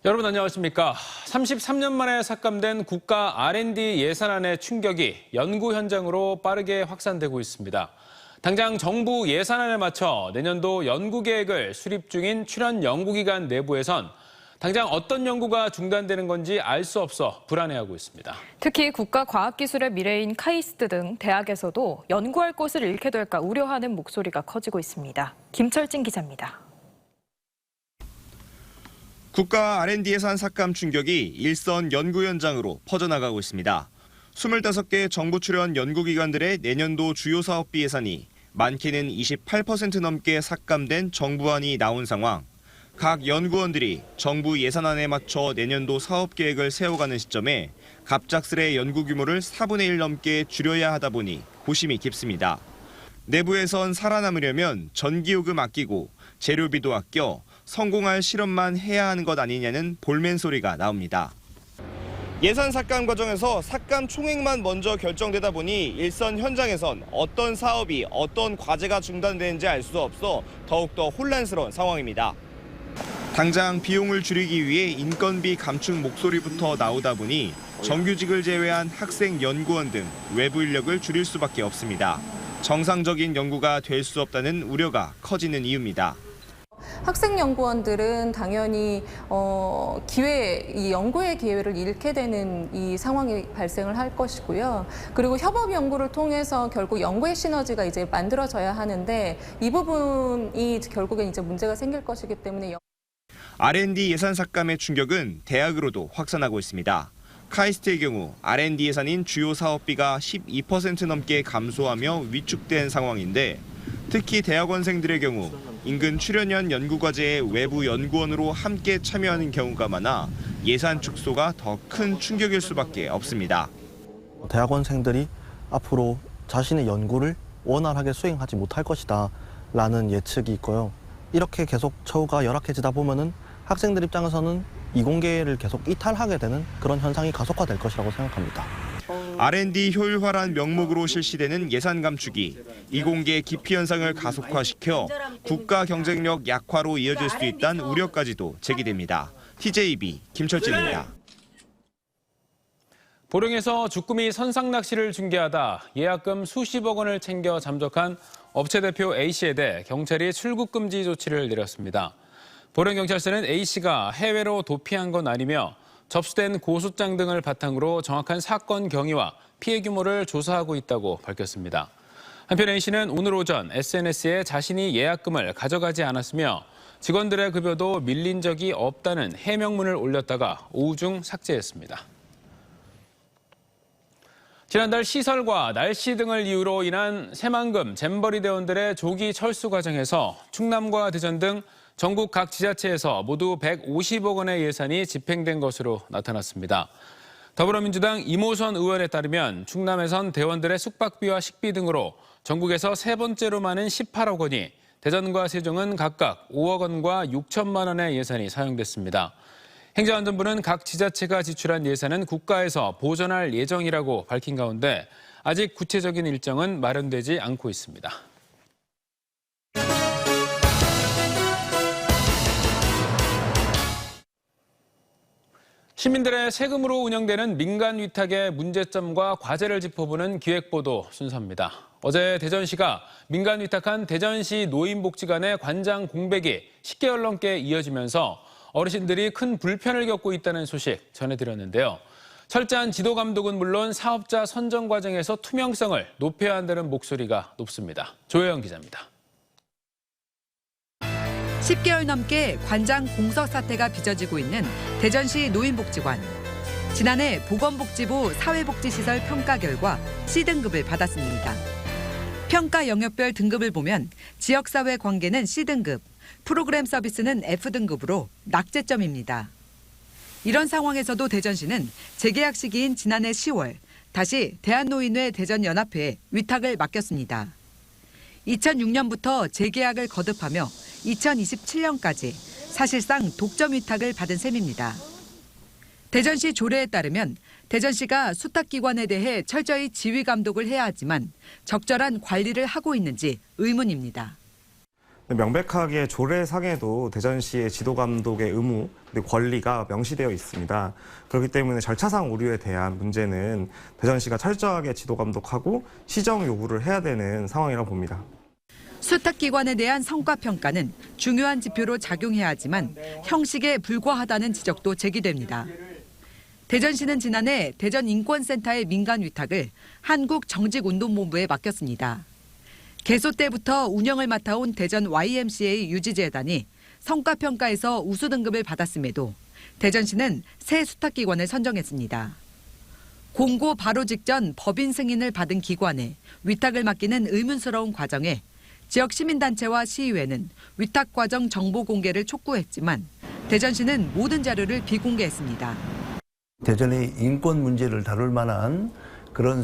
여러분 안녕하십니까. 33년 만에 삭감된 국가 R&D 예산안의 충격이 연구 현장으로 빠르게 확산되고 있습니다. 당장 정부 예산안에 맞춰 내년도 연구 계획을 수립 중인 출연 연구기관 내부에선 당장 어떤 연구가 중단되는 건지 알 수 없어 불안해하고 있습니다. 특히 국가과학기술의 미래인 카이스트 등 대학에서도 연구할 곳을 잃게 될까 우려하는 목소리가 커지고 있습니다. 김철진 기자입니다. 국가 R&D 예산 삭감 충격이 일선 연구 현장으로 퍼져나가고 있습니다. 25개 정부 출연 연구기관들의 내년도 주요 사업비 예산이 많게는 28% 넘게 삭감된 정부안이 나온 상황. 각 연구원들이 정부 예산안에 맞춰 내년도 사업 계획을 세워가는 시점에 갑작스레 연구 규모를 4분의 1 넘게 줄여야 하다 보니 고심이 깊습니다. 내부에선 살아남으려면 전기요금 아끼고 재료비도 아껴 성공할 실험만 해야 하는 것 아니냐는 볼멘 소리가 나옵니다. 예산 삭감 과정에서 삭감 총액만 먼저 결정되다 보니 일선 현장에선 어떤 사업이 어떤 과제가 중단되는지 알 수 없어 더욱더 혼란스러운 상황입니다. 당장 비용을 줄이기 위해 인건비 감축 목소리부터 나오다 보니 정규직을 제외한 학생 연구원 등 외부 인력을 줄일 수밖에 없습니다. 정상적인 연구가 될 수 없다는 우려가 커지는 이유입니다. 학생 연구원들은 당연히 이 연구의 기회를 잃게 되는 이 상황이 발생을 할 것이고요. 그리고 협업 연구를 통해서 결국 연구의 시너지가 이제 만들어져야 하는데 이 부분이 결국엔 이제 문제가 생길 것이기 때문에 R&D 예산 삭감의 충격은 대학으로도 확산하고 있습니다. 카이스트의 경우 R&D 예산인 주요 사업비가 12% 넘게 감소하며 위축된 상황인데 특히 대학원생들의 경우 인근 출연연 연구과제의 외부 연구원으로 함께 참여하는 경우가 많아 예산 축소가 더 큰 충격일 수밖에 없습니다. 대학원생들이 앞으로 자신의 연구를 원활하게 수행하지 못할 것이다 라는 예측이 있고요. 이렇게 계속 처우가 열악해지다 보면은 학생들 입장에서는 이공계를 계속 이탈하게 되는 그런 현상이 가속화될 것이라고 생각합니다. R&D 효율화란 명목으로 실시되는 예산 감축이 이공계 기피 현상을 가속화시켜 국가 경쟁력 약화로 이어질 수 있다는 우려까지도 제기됩니다. TJB 김철진입니다. 보령에서 주꾸미 선상낚시를 중개하다 예약금 수십억 원을 챙겨 잠적한 업체 대표 A씨에 대해 경찰이 출국 금지 조치를 내렸습니다. 보령경찰서는 A씨가 해외로 도피한 건 아니며 접수된 고소장 등을 바탕으로 정확한 사건 경위와 피해 규모를 조사하고 있다고 밝혔습니다. 한편 A씨는 오늘 오전 SNS에 자신이 예약금을 가져가지 않았으며 직원들의 급여도 밀린 적이 없다는 해명문을 올렸다가 오후 중 삭제했습니다. 지난달 시설과 날씨 등을 이유로 인한 새만금, 잼버리 대원들의 조기 철수 과정에서 충남과 대전 등 전국 각 지자체에서 모두 150억 원의 예산이 집행된 것으로 나타났습니다. 더불어민주당 이모선 의원에 따르면 충남에선 대원들의 숙박비와 식비 등으로 전국에서 세 번째로 많은 18억 원이, 대전과 세종은 각각 5억 원과 6천만 원의 예산이 사용됐습니다. 행정안전부는 각 지자체가 지출한 예산은 국가에서 보전할 예정이라고 밝힌 가운데 아직 구체적인 일정은 마련되지 않고 있습니다. 시민들의 세금으로 운영되는 민간 위탁의 문제점과 과제를 짚어보는 기획보도 순서입니다. 어제 대전시가 민간 위탁한 대전시 노인복지관의 관장 공백이 10개월 넘게 이어지면서 어르신들이 큰 불편을 겪고 있다는 소식 전해드렸는데요. 철저한 지도 감독은 물론 사업자 선정 과정에서 투명성을 높여야 한다는 목소리가 높습니다. 조혜영 기자입니다. 10개월 넘게 관장 공석 사태가 빚어지고 있는 대전시 노인복지관. 지난해 보건복지부 사회복지시설 평가 결과 C등급을 받았습니다. 평가 영역별 등급을 보면 지역사회 관계는 C등급, 프로그램 서비스는 F등급으로 낙제점입니다. 이런 상황에서도 대전시는 재계약 시기인 지난해 10월 다시 대한노인회 대전연합회에 위탁을 맡겼습니다. 2006년부터 재계약을 거듭하며 2027년까지 사실상 독점 위탁을 받은 셈입니다. 대전시 조례에 따르면 대전시가 수탁기관에 대해 철저히 지휘 감독을 해야 하지만 적절한 관리를 하고 있는지 의문입니다. 명백하게 조례상에도 대전시의 지도감독의 의무 그리고 권리가 명시되어 있습니다. 그렇기 때문에 절차상 오류에 대한 문제는 대전시가 철저하게 지도감독하고 시정 요구를 해야 되는 상황이라고 봅니다. 수탁기관에 대한 성과평가는 중요한 지표로 작용해야 하지만 형식에 불과하다는 지적도 제기됩니다. 대전시는 지난해 대전인권센터의 민간 위탁을 한국정직운동본부에 맡겼습니다. 개소 때부터 운영을 맡아온 대전 YMCA 유지재단이 성과평가에서 우수 등급을 받았음에도 대전시는 새 수탁기관을 선정했습니다. 공고 바로 직전 법인 승인을 받은 기관에 위탁을 맡기는 의문스러운 과정에 지역 시민단체와 시의회는 위탁 과정 정보 공개를 촉구했지만 대전시는 모든 자료를 비공개했습니다. 대전의 인권 문제를 다룰 만한 그런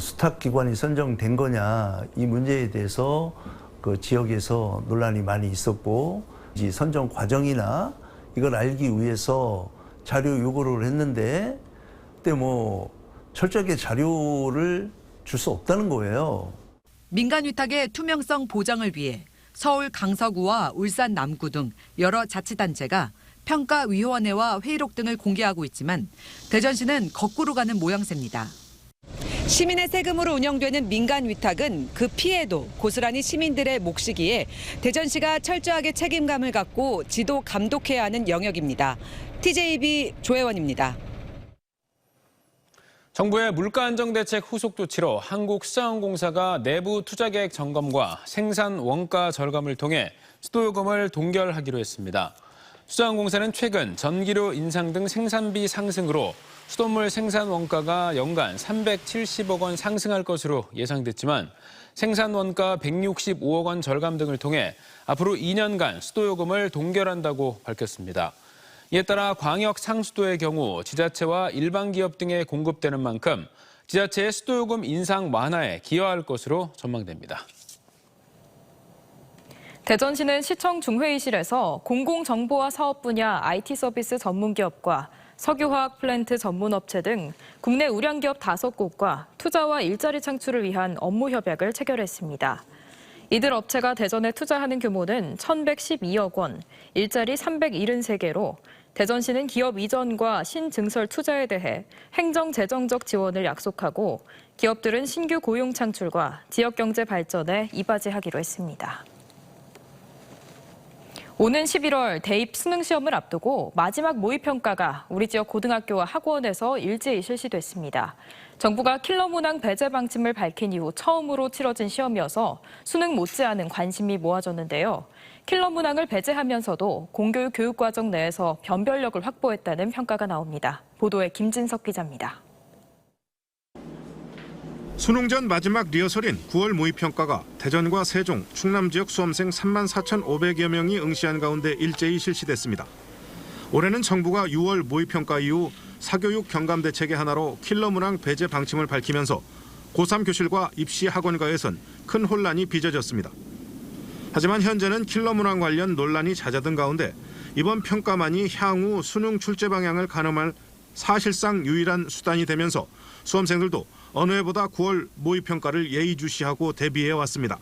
수탁기관이 선정된 거냐, 이 문제에 대해서 그 지역에서 논란이 많이 있었고, 이 선정 과정이나 이걸 알기 위해서 자료 요구를 했는데, 그때 철저하게 자료를 줄 수 없다는 거예요. 민간 위탁의 투명성 보장을 위해 서울 강서구와 울산 남구 등 여러 자치단체가 평가위원회와 회의록 등을 공개하고 있지만 대전시는 거꾸로 가는 모양새입니다. 시민의 세금으로 운영되는 민간 위탁은 그 피해도 고스란히 시민들의 몫이기에 대전시가 철저하게 책임감을 갖고 지도 감독해야 하는 영역입니다. TJB 조혜원입니다. 정부의 물가안정대책 후속 조치로 한국수자원공사가 내부 투자계획 점검과 생산 원가 절감을 통해 수도요금을 동결하기로 했습니다. 수자원공사는 최근 전기료 인상 등 생산비 상승으로 수돗물 생산 원가가 연간 370억 원 상승할 것으로 예상됐지만 생산 원가 165억 원 절감 등을 통해 앞으로 2년간 수도요금을 동결한다고 밝혔습니다. 이에 따라 광역 상수도의 경우 지자체와 일반 기업 등에 공급되는 만큼 지자체의 수도요금 인상 완화에 기여할 것으로 전망됩니다. 대전시는 시청 중회의실에서 공공정보화 사업 분야 IT 서비스 전문기업과 석유화학 플랜트 전문업체 등 국내 우량기업 5곳과 투자와 일자리 창출을 위한 업무 협약을 체결했습니다. 이들 업체가 대전에 투자하는 규모는 1,112억 원, 일자리 373개로 대전시는 기업 이전과 신증설 투자에 대해 행정재정적 지원을 약속하고 기업들은 신규 고용 창출과 지역경제 발전에 이바지하기로 했습니다. 오는 11월 대입 수능 시험을 앞두고 마지막 모의평가가 우리 지역 고등학교와 학원에서 일제히 실시됐습니다. 정부가 킬러 문항 배제 방침을 밝힌 이후 처음으로 치러진 시험이어서 수능 못지않은 관심이 모아졌는데요. 킬러 문항을 배제하면서도 공교육 교육과정 내에서 변별력을 확보했다는 평가가 나옵니다. 보도에 김진석 기자입니다. 수능 전 마지막 리허설인 9월 모의평가가 대전과 세종, 충남 지역 수험생 34,500여 명이 응시한 가운데 일제히 실시됐습니다. 올해는 정부가 6월 모의평가 이후 사교육 경감 대책의 하나로 킬러 문항 배제 방침을 밝히면서 고3 교실과 입시 학원가에선 큰 혼란이 빚어졌습니다. 하지만 현재는 킬러 문항 관련 논란이 잦아든 가운데 이번 평가만이 향후 수능 출제 방향을 가늠할 사실상 유일한 수단이 되면서 수험생들도 어느 해보다 9월 모의평가를 예의주시하고 대비해 왔습니다.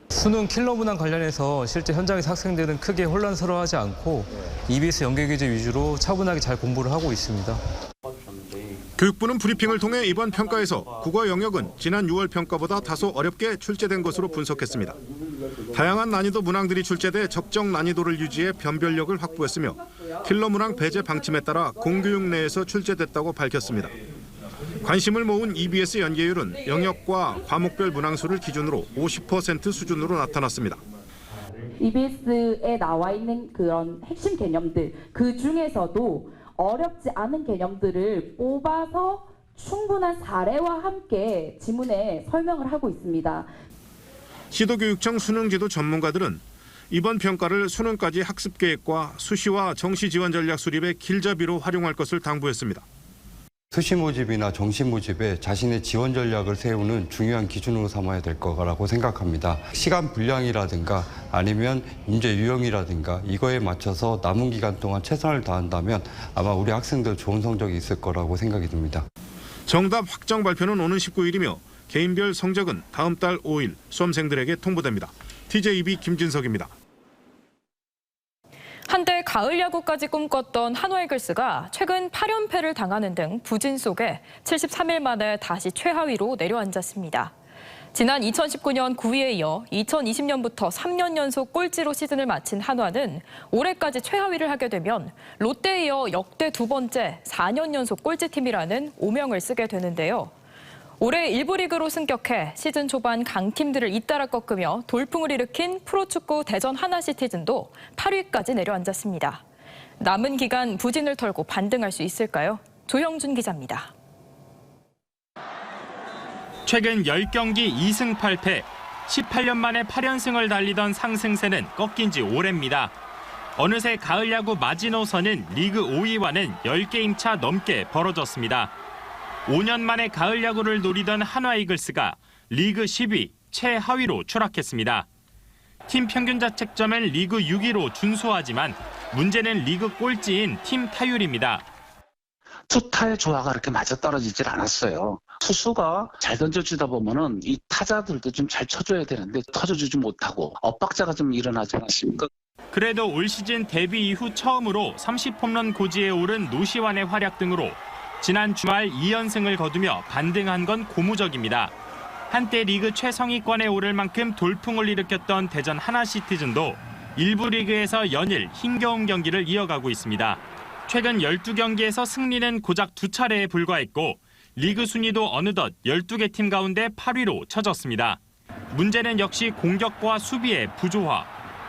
수능 킬러 문항 관련해서 실제 현장에서 학생들은 크게 혼란스러워하지 않고 EBS 연계 교재 위주로 차분하게 잘 공부를 하고 있습니다. 교육부는 브리핑을 통해 이번 평가에서 국어 영역은 지난 6월 평가보다 다소 어렵게 출제된 것으로 분석했습니다. 다양한 난이도 문항들이 출제돼 적정 난이도를 유지해 변별력을 확보했으며 킬러 문항 배제 방침에 따라 공교육 내에서 출제됐다고 밝혔습니다. 관심을 모은 EBS 연계율은 영역과 과목별 문항수를 기준으로 50% 수준으로 나타났습니다. EBS에 나와 있는 그런 핵심 개념들, 그 중에서도 어렵지 않은 개념들을 뽑아서 충분한 사례와 함께 지문에 설명을 하고 있습니다. 시도교육청 수능지도 전문가들은 이번 평가를 수능까지 학습계획과 수시와 정시 지원 전략 수립의 길잡이로 활용할 것을 당부했습니다. 수시 모집이나 정시 모집에 자신의 지원 전략을 세우는 중요한 기준으로 삼아야 될 거라고 생각합니다. 시간 분량이라든가 아니면 문제 유형이라든가 이거에 맞춰서 남은 기간 동안 최선을 다한다면 아마 우리 학생들 좋은 성적이 있을 거라고 생각이 듭니다. 정답 확정 발표는 오는 19일이며 개인별 성적은 다음 달 5일 수험생들에게 통보됩니다. TJB 김진석입니다. 한때 가을 야구까지 꿈꿨던 한화이글스가 최근 8연패를 당하는 등 부진 속에 73일 만에 다시 최하위로 내려앉았습니다. 지난 2019년 9위에 이어 2020년부터 3년 연속 꼴찌로 시즌을 마친 한화는 올해까지 최하위를 하게 되면 롯데에 이어 역대 두 번째 4년 연속 꼴찌팀이라는 오명을 쓰게 되는데요. 올해 1부 리그로 승격해 시즌 초반 강팀들을 잇따라 꺾으며 돌풍을 일으킨 프로축구 대전 하나시티즌도 8위까지 내려앉았습니다. 남은 기간 부진을 털고 반등할 수 있을까요? 조형준 기자입니다. 최근 10경기 2승 8패, 18년 만에 8연승을 달리던 상승세는 꺾인 지 오래입니다. 어느새 가을 야구 마지노선은 리그 5위와는 10게임 차 넘게 벌어졌습니다. 5년 만에 가을 야구를 노리던 한화이글스가 리그 10위, 최하위로 추락했습니다. 팀 평균 자책점은 리그 6위로 준수하지만 문제는 리그 꼴찌인 팀 타율입니다. 투타의 조화가 그렇게 맞아떨어지질 않았어요. 투수가 잘 던져주다 보면은 이 타자들도 좀 잘 쳐줘야 되는데 터져주지 못하고 엇박자가 좀 일어나지 않았습니까? 그래도 올 시즌 데뷔 이후 처음으로 30홈런 고지에 오른 노시환의 활약 등으로 지난 주말 2연승을 거두며 반등한 건 고무적입니다. 한때 리그 최상위권에 오를 만큼 돌풍을 일으켰던 대전 하나시티즌도 일부 리그에서 연일 힘겨운 경기를 이어가고 있습니다. 최근 12경기에서 승리는 고작 2차례에 불과했고 리그 순위도 어느덧 12개 팀 가운데 8위로 쳐졌습니다. 문제는 역시 공격과 수비의 부조화.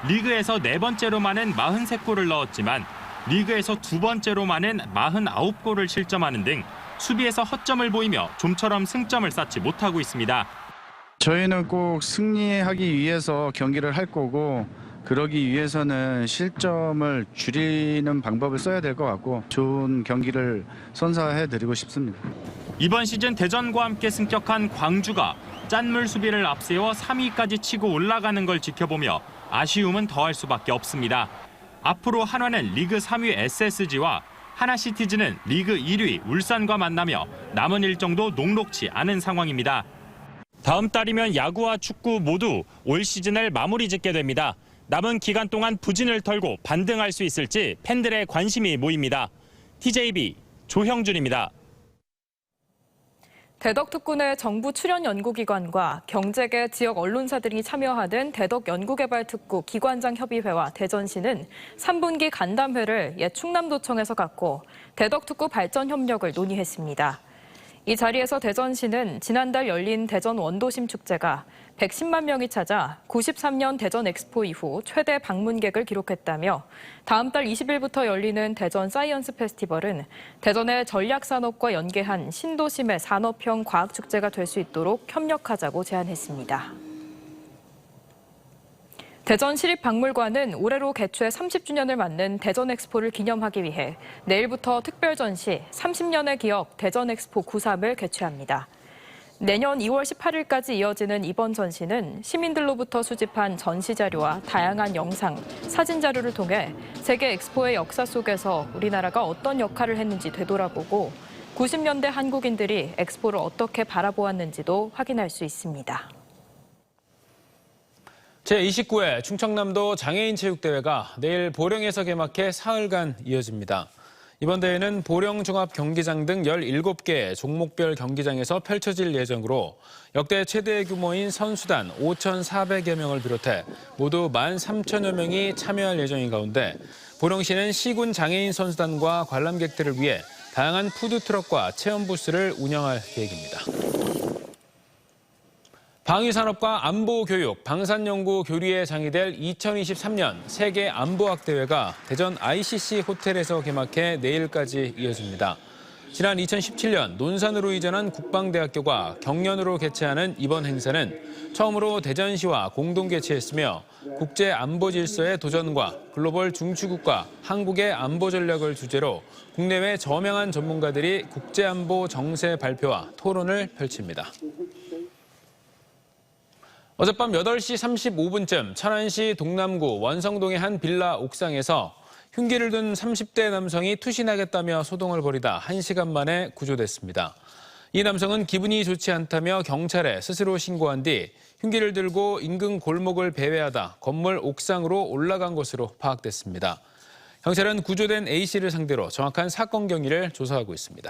리그에서 4번째로 많은 43골을 넣었지만 리그에서 2번째로 많은 49골을 실점하는 등 수비에서 허점을 보이며 좀처럼 승점을 쌓지 못하고 있습니다. 저희는 꼭 승리하기 위해서 경기를 할 거고 그러기 위해서는 실점을 줄이는 방법을 써야 될 것 같고 좋은 경기를 선사해드리고 싶습니다. 이번 시즌 대전과 함께 승격한 광주가 짠물 수비를 앞세워 3위까지 치고 올라가는 걸 지켜보며 아쉬움은 더할 수밖에 없습니다. 앞으로 한화는 리그 3위 SSG와 하나시티즌은 리그 1위 울산과 만나며 남은 일정도 녹록치 않은 상황입니다. 다음 달이면 야구와 축구 모두 올 시즌을 마무리 짓게 됩니다. 남은 기간 동안 부진을 털고 반등할 수 있을지 팬들의 관심이 모입니다. TJB 조형준입니다. 대덕특구내 정부 출연 연구기관과 경제계 지역 언론사들이 참여하는 대덕연구개발특구 기관장협의회와 대전시는 3분기 간담회를 옛 충남도청에서 갖고 대덕특구 발전 협력을 논의했습니다. 이 자리에서 대전시는 지난달 열린 대전 원도심 축제가 110만 명이 찾아 93년 대전 엑스포 이후 최대 방문객을 기록했다며 다음 달 20일부터 열리는 대전 사이언스 페스티벌은 대전의 전략산업과 연계한 신도심의 산업형 과학축제가 될 수 있도록 협력하자고 제안했습니다. 대전시립박물관은 올해로 개최 30주년을 맞는 대전 엑스포를 기념하기 위해 내일부터 특별 전시 30년의 기억 대전 엑스포 93을 개최합니다. 내년 2월 18일까지 이어지는 이번 전시는 시민들로부터 수집한 전시 자료와 다양한 영상, 사진 자료를 통해 세계 엑스포의 역사 속에서 우리나라가 어떤 역할을 했는지 되돌아보고 90년대 한국인들이 엑스포를 어떻게 바라보았는지도 확인할 수 있습니다. 제29회 충청남도 장애인체육대회가 내일 보령에서 개막해 사흘간 이어집니다. 이번 대회는 보령 종합경기장 등 17개 종목별 경기장에서 펼쳐질 예정으로 역대 최대 규모인 선수단 5,400여 명을 비롯해 모두 13,000여 명이 참여할 예정인 가운데 보령시는 시군 장애인 선수단과 관람객들을 위해 다양한 푸드트럭과 체험 부스를 운영할 계획입니다. 방위산업과 안보교육, 방산연구 교류에 장의될 2023년 세계안보학대회가 대전 ICC 호텔에서 개막해 내일까지 이어집니다. 지난 2017년 논산으로 이전한 국방대학교가 경연으로 개최하는 이번 행사는 처음으로 대전시와 공동 개최했으며 국제안보 질서의 도전과 글로벌 중추국가 한국의 안보 전략을 주제로 국내외 저명한 전문가들이 국제안보 정세 발표와 토론을 펼칩니다. 어젯밤 8시 35분쯤 천안시 동남구 원성동의 한 빌라 옥상에서 흉기를 든 30대 남성이 투신하겠다며 소동을 벌이다 1시간 만에 구조됐습니다. 이 남성은 기분이 좋지 않다며 경찰에 스스로 신고한 뒤 흉기를 들고 인근 골목을 배회하다 건물 옥상으로 올라간 것으로 파악됐습니다. 경찰은 구조된 A씨를 상대로 정확한 사건 경위를 조사하고 있습니다.